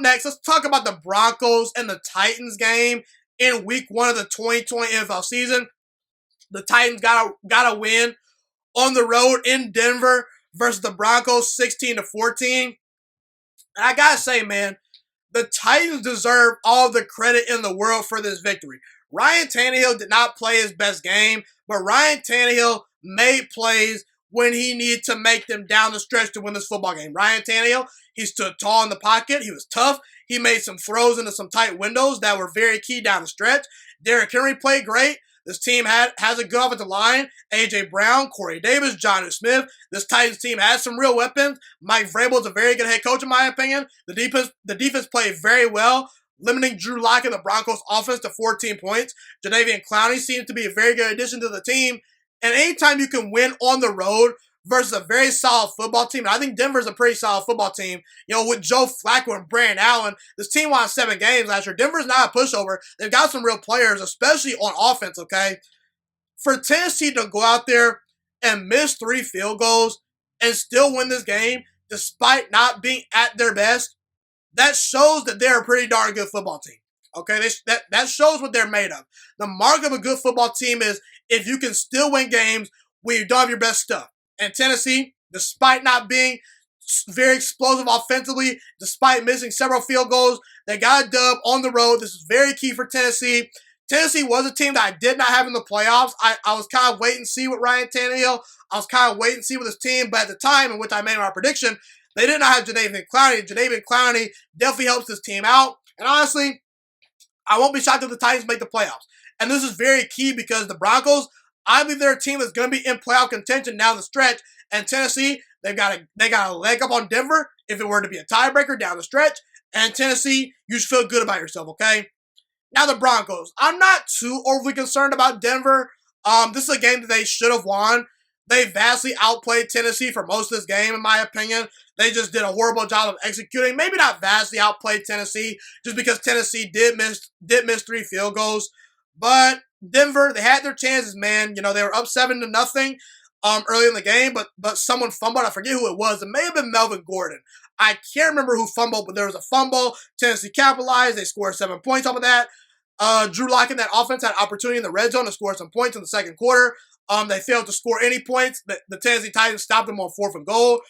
next, let's talk about the Broncos and the Titans game in week 1 of the 2020 NFL season. The Titans got a win on the road in Denver versus the Broncos 16-14. And I gotta say, man, the Titans deserve all the credit in the world for this victory. Ryan Tannehill did not play his best game, but Ryan Tannehill made plays when he needed to make them down the stretch to win this football game. Ryan Tannehill, he stood tall in the pocket. He was tough. He made some throws into some tight windows that were very key down the stretch. Derrick Henry played great. This team has a good offensive line. A.J. Brown, Corey Davis, Jonnu Smith. This Titans team has some real weapons. Mike Vrabel is a very good head coach, in my opinion. The defense played very well, limiting Drew Lock and the Broncos offense to 14 points. Jadeveon Clowney seems to be a very good addition to the team. And anytime you can win on the road versus a very solid football team, and I think Denver's a pretty solid football team, with Joe Flacco and Brandon Allen, this team won 7 games last year. Denver's not a pushover. They've got some real players, especially on offense, okay? For Tennessee to go out there and miss 3 field goals and still win this game despite not being at their best, that shows that they're a pretty darn good football team. Okay, that shows what they're made of. The mark of a good football team is if you can still win games when you don't have your best stuff. And Tennessee, despite not being very explosive offensively, despite missing several field goals, they got a dub on the road. This is very key for Tennessee. Tennessee was a team that I did not have in the playoffs. I was kind of waiting to see with Ryan Tannehill. I was kind of waiting to see with this team. But at the time in which I made my prediction, they did not have Jadeveon Clowney. Jadeveon Clowney definitely helps this team out. And honestly, I won't be shocked if the Titans make the playoffs. And this is very key because the Broncos, I believe they're a team that's going to be in playoff contention down the stretch. And Tennessee, they got a leg up on Denver if it were to be a tiebreaker down the stretch. And Tennessee, you should feel good about yourself, okay? Now the Broncos. I'm not too overly concerned about Denver. This is a game that they should have won. They vastly outplayed Tennessee for most of this game, in my opinion. They just did a horrible job of executing. Maybe not vastly outplayed Tennessee, just because Tennessee did miss 3 field goals. But Denver, they had their chances, man. They were up 7-0 early in the game, but someone fumbled. I forget who it was. It may have been Melvin Gordon. I can't remember who fumbled, but there was a fumble. Tennessee capitalized. They scored 7 points off of that. Drew Lock and that offense had opportunity in the red zone to score some points in the second quarter. They failed to score any points. The Tennessee Titans stopped them on 4th and goal.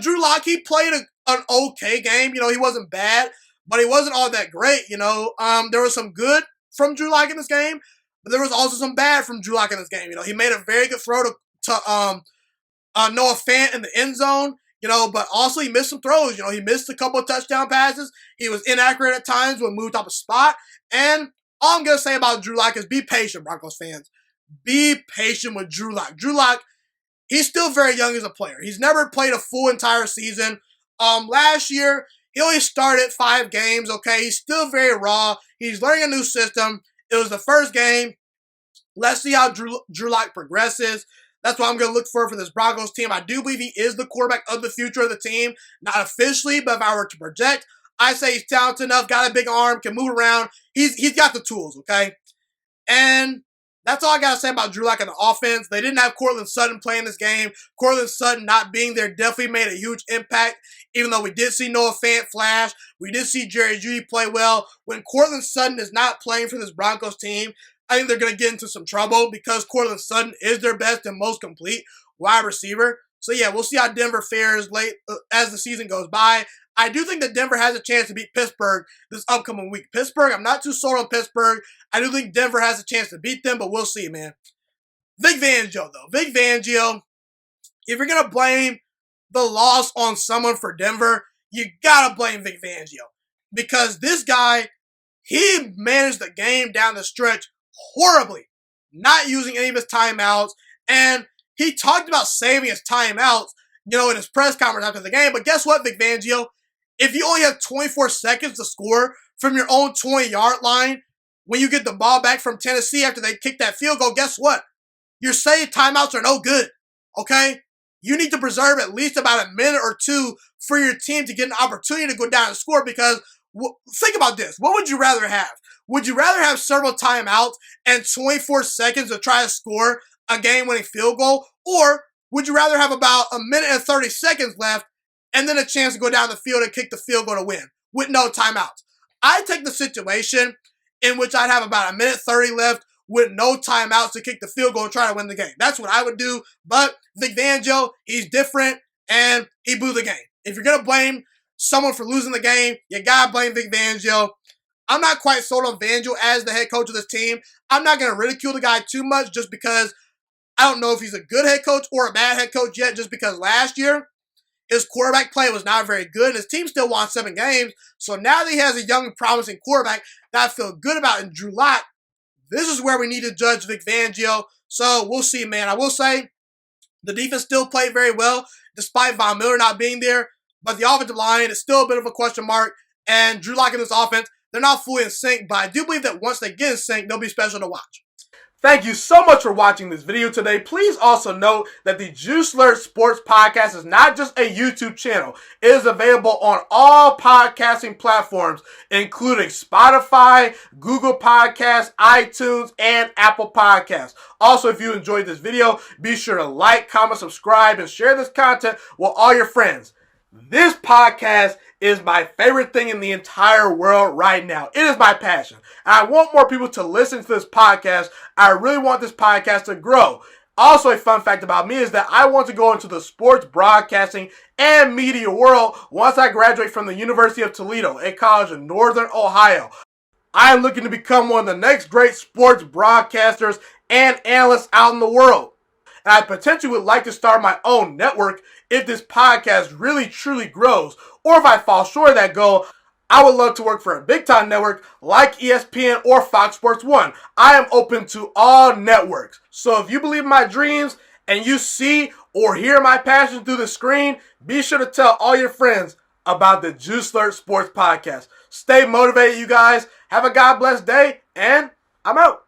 Drew Lock, he played an okay game. He wasn't bad, but he wasn't all that great. There was some good from Drew Lock in this game, but there was also some bad from Drew Lock in this game. He made a very good throw to Noah Fant in the end zone. But also he missed some throws. He missed a couple of touchdown passes. He was inaccurate at times when moved off a spot. And all I'm going to say about Drew Lock is be patient, Broncos fans. Be patient with Drew Lock. Drew Lock, he's still very young as a player. He's never played a full entire season. Last year, he only started 5 games, okay? He's still very raw. He's learning a new system. It was the first game. Let's see how Drew Lock progresses. That's what I'm going to look for this Broncos team. I do believe he is the quarterback of the future of the team. Not officially, but if I were to project, I say he's talented enough, got a big arm, can move around. He's got the tools, okay? And that's all I got to say about Drew Lock and the offense. They didn't have Courtland Sutton playing this game. Courtland Sutton not being there definitely made a huge impact, even though we did see Noah Fant flash. We did see Jerry Jeudy play well. When Courtland Sutton is not playing for this Broncos team, I think they're going to get into some trouble because Courtland Sutton is their best and most complete wide receiver. So, yeah, we'll see how Denver fares late as the season goes by. I do think that Denver has a chance to beat Pittsburgh this upcoming week. Pittsburgh, I'm not too sold on Pittsburgh. I do think Denver has a chance to beat them, but we'll see, man. Vic Fangio, though. Vic Fangio, if you're going to blame the loss on someone for Denver, you got to blame Vic Fangio. Because this guy, he managed the game down the stretch horribly, not using any of his timeouts. And he talked about saving his timeouts, in his press conference after the game. But guess what, Vic Fangio? If you only have 24 seconds to score from your own 20-yard line when you get the ball back from Tennessee after they kick that field goal, guess what? Your saved timeouts are no good, okay? You need to preserve at least about a minute or 2 for your team to get an opportunity to go down and score because think about this. What would you rather have? Would you rather have several timeouts and 24 seconds to try to score a game-winning field goal? Or would you rather have about a minute and 30 seconds left and then a chance to go down the field and kick the field goal to win? with no timeouts. I take the situation in which I'd have about 1:30 left with no timeouts to kick the field goal and try to win the game. That's what I would do. But Vic Fangio, he's different, and he blew the game. If you're going to blame someone for losing the game, you got to blame Vic Fangio. I'm not quite sold on Fangio as the head coach of this team. I'm not going to ridicule the guy too much just because I don't know if he's a good head coach or a bad head coach yet, just because last year his quarterback play was not very good. His team still won 7 games. So now that he has a young, promising quarterback that I feel good about in Drew Lock, this is where we need to judge Vic Fangio. So we'll see, man. I will say the defense still played very well, despite Von Miller not being there. But the offensive line is still a bit of a question mark. And Drew Lock in this offense, they're not fully in sync. But I do believe that once they get in sync, they'll be special to watch. Thank you so much for watching this video today. Please also note that the Juice Alert Sports Podcast is not just a YouTube channel. It is available on all podcasting platforms, including Spotify, Google Podcasts, iTunes, and Apple Podcasts. Also, if you enjoyed this video, be sure to like, comment, subscribe, and share this content with all your friends. This podcast is my favorite thing in the entire world right now. It is my passion. And I want more people to listen to this podcast. I really want this podcast to grow. Also, a fun fact about me is that I want to go into the sports broadcasting and media world once I graduate from the University of Toledo, a college in Northern Ohio. I am looking to become one of the next great sports broadcasters and analysts out in the world. And I potentially would like to start my own network if this podcast really truly grows. Or if I fall short of that goal, I would love to work for a big time network like ESPN or Fox Sports 1. I am open to all networks. So if you believe in my dreams and you see or hear my passion through the screen, be sure to tell all your friends about the Juice Alert Sports Podcast. Stay motivated, you guys. Have a God bless day, and I'm out.